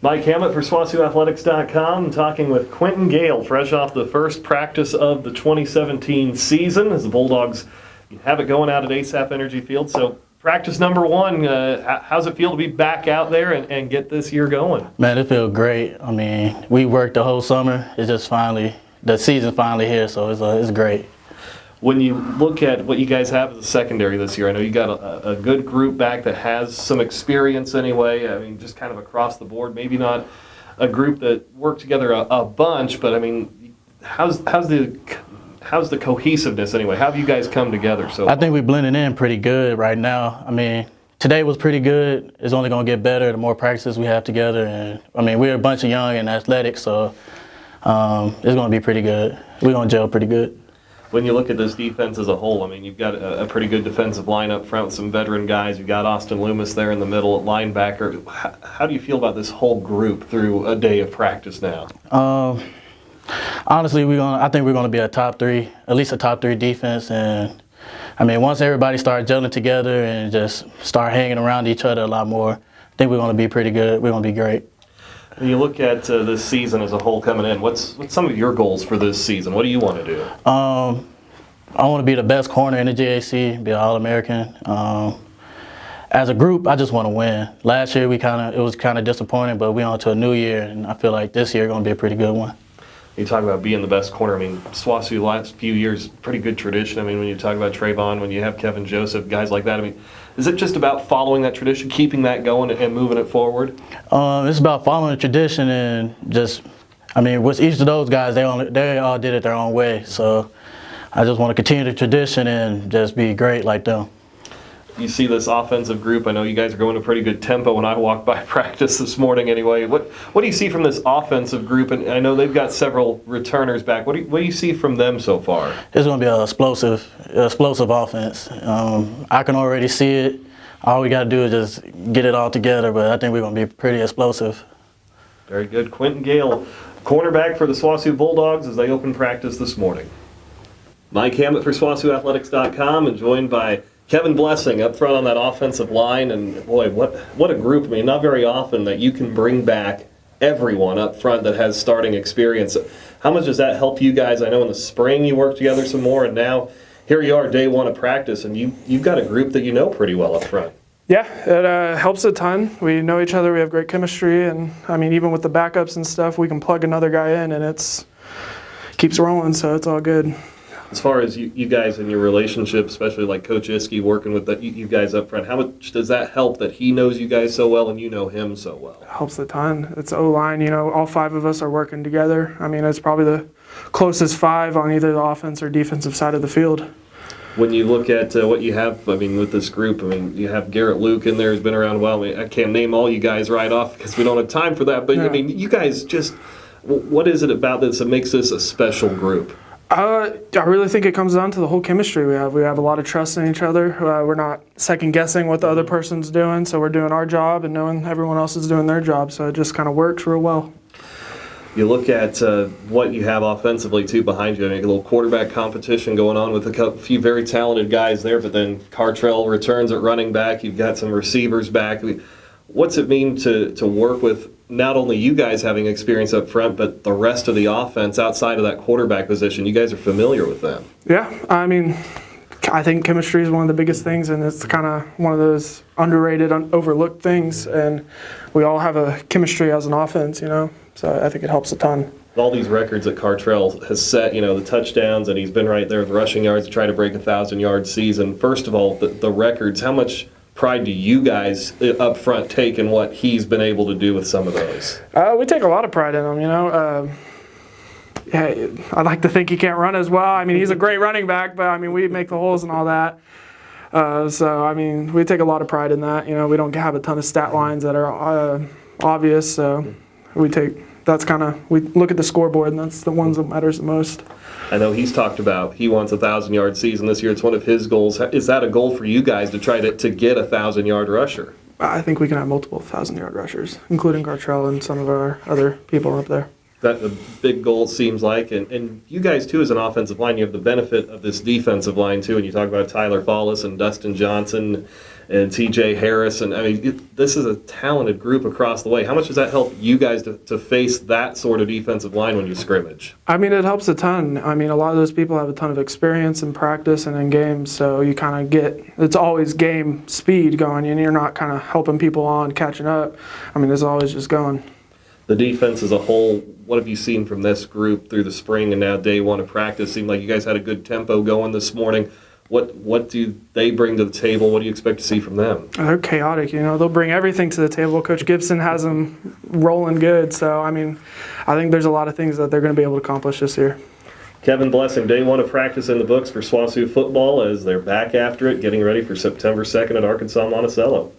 Mike Hammett for SWOSUathletics.com, talking with Quinton Gale, fresh off the first practice of the 2017 season as the Bulldogs have it going out at ASAP Energy Field. So practice number one, how's it feel to be back out there and get this year going? Man, it feels great. I mean, we worked the whole summer. It's just finally, the season finally here, so it's great. When you look at what you guys have as a secondary this year, I know you got a good group back that has some experience anyway. I mean, just kind of across the board. Maybe not a group that worked together a bunch, but I mean, how's the cohesiveness anyway? How have you guys come together? So I think we're blending in pretty good right now. I mean, today was pretty good. It's only going to get better the more practices we have together. And I mean, we're a bunch of young and athletic, so it's going to be pretty good. We're going to gel pretty good. When you look at this defense as a whole, I mean, you've got a pretty good defensive line up front with some veteran guys. You've got Austin Loomis there in the middle at linebacker. How do you feel about this whole group through a day of practice now? Honestly, I think we're gonna be at least a top three defense. And I mean, once everybody starts gelling together and just start hanging around each other a lot more, I think we're gonna be pretty good. We're gonna be great. When you look at this season as a whole coming in, what's some of your goals for this season? What do you want to do? I want to be the best corner in the JAC, be an All-American. As a group, I just want to win. Last year, it was kind of disappointing, but we're on to a new year, and I feel like this year is going to be a pretty good one. You talk about being the best corner. I mean, SWOSU last few years, pretty good tradition. I mean, when you talk about Trayvon, when you have Kevin Joseph, guys like that, I mean, is it just about following that tradition, keeping that going and moving it forward? It's about following the tradition and just, I mean, with each of those guys, they all did it their own way. So I just want to continue the tradition and just be great like them. You see this offensive group. I know you guys are going a pretty good tempo when I walked by practice this morning anyway. What do you see from this offensive group? And I know they've got several returners back. What do you see from them so far? It's going to be an explosive offense. I can already see it. All we got to do is just get it all together, but I think we're going to be pretty explosive. Very good. Quinton Gale, cornerback for the SWOSU Bulldogs as they open practice this morning. Mike Hammett for SWOSUathletics.com and joined by Kevin Blessing up front on that offensive line, and boy, what a group. I mean, not very often that you can bring back everyone up front that has starting experience. How much does that help you guys? I know in the spring you worked together some more, and now here you are, day one of practice, and you've got a group that you know pretty well up front. Yeah, it helps a ton. We know each other, we have great chemistry, and I mean, even with the backups and stuff, we can plug another guy in, and it keeps rolling, so it's all good. As far as you guys and your relationship, especially like Coach Iskey working with you guys up front, how much does that help that he knows you guys so well and you know him so well? It helps a ton. It's O-line, you know, all five of us are working together. I mean, it's probably the closest five on either the offense or defensive side of the field. When you look at what you have, I mean, with this group, I mean, you have Garrett Luke in there who's been around a while. I mean, I can't name all you guys right off because we don't have time for that, but yeah. I mean, you guys just, what is it about this that makes this a special group? I really think it comes down to the whole chemistry we have. We have a lot of trust in each other. We're not second-guessing what the other person's doing, so we're doing our job and knowing everyone else is doing their job, so it just kind of works real well. You look at what you have offensively, too, behind you. I mean, a little quarterback competition going on with a few very talented guys there, but then Cartrell returns at running back. You've got some receivers back. What's it mean to work with not only you guys having experience up front, but the rest of the offense outside of that quarterback position? You guys are familiar with them. Yeah, I mean, I think chemistry is one of the biggest things, and it's kind of one of those underrated, overlooked things, and we all have a chemistry as an offense, you know, so I think it helps a ton. All these records that Cartrell has set, you know, the touchdowns, and he's been right there with rushing yards to try to break a 1,000-yard season. First of all, the records, how much pride do you guys up front take in what he's been able to do with some of those? We take a lot of pride in him, you know. Yeah, I'd like to think he can't run as well. I mean, he's a great running back, but I mean, we make the holes and all that. So, I mean, we take a lot of pride in that. You know, we don't have a ton of stat lines that are obvious, so we look at the scoreboard, and that's the ones that matters the most. I know he's talked about he wants a 1,000-yard season this year. It's one of his goals. Is that a goal for you guys to try to get a 1,000-yard rusher? I think we can have multiple 1,000-yard rushers, including Cartrell and some of our other people up there. That's a big goal, it seems like. And you guys, too, as an offensive line, you have the benefit of this defensive line, too. And you talk about Tyler Follis and Dustin Johnson and TJ Harris. And I mean, this is a talented group across the way. How much does that help you guys to face that sort of defensive line when you scrimmage? I mean, it helps a ton. I mean, a lot of those people have a ton of experience in practice and in games, so you kind of it's always game speed going, and you're not kind of helping people on, catching up. I mean, it's always just going. The defense as a whole, what have you seen from this group through the spring and now day one of practice? Seemed like you guys had a good tempo going this morning. What do they bring to the table? What do you expect to see from them? They're chaotic, you know. They'll bring everything to the table. Coach Gibson has them rolling good. So, I mean, I think there's a lot of things that they're going to be able to accomplish this year. Kevin Blessing, day one of practice in the books for SWOSU football as they're back after it, getting ready for September 2nd at Arkansas Monticello.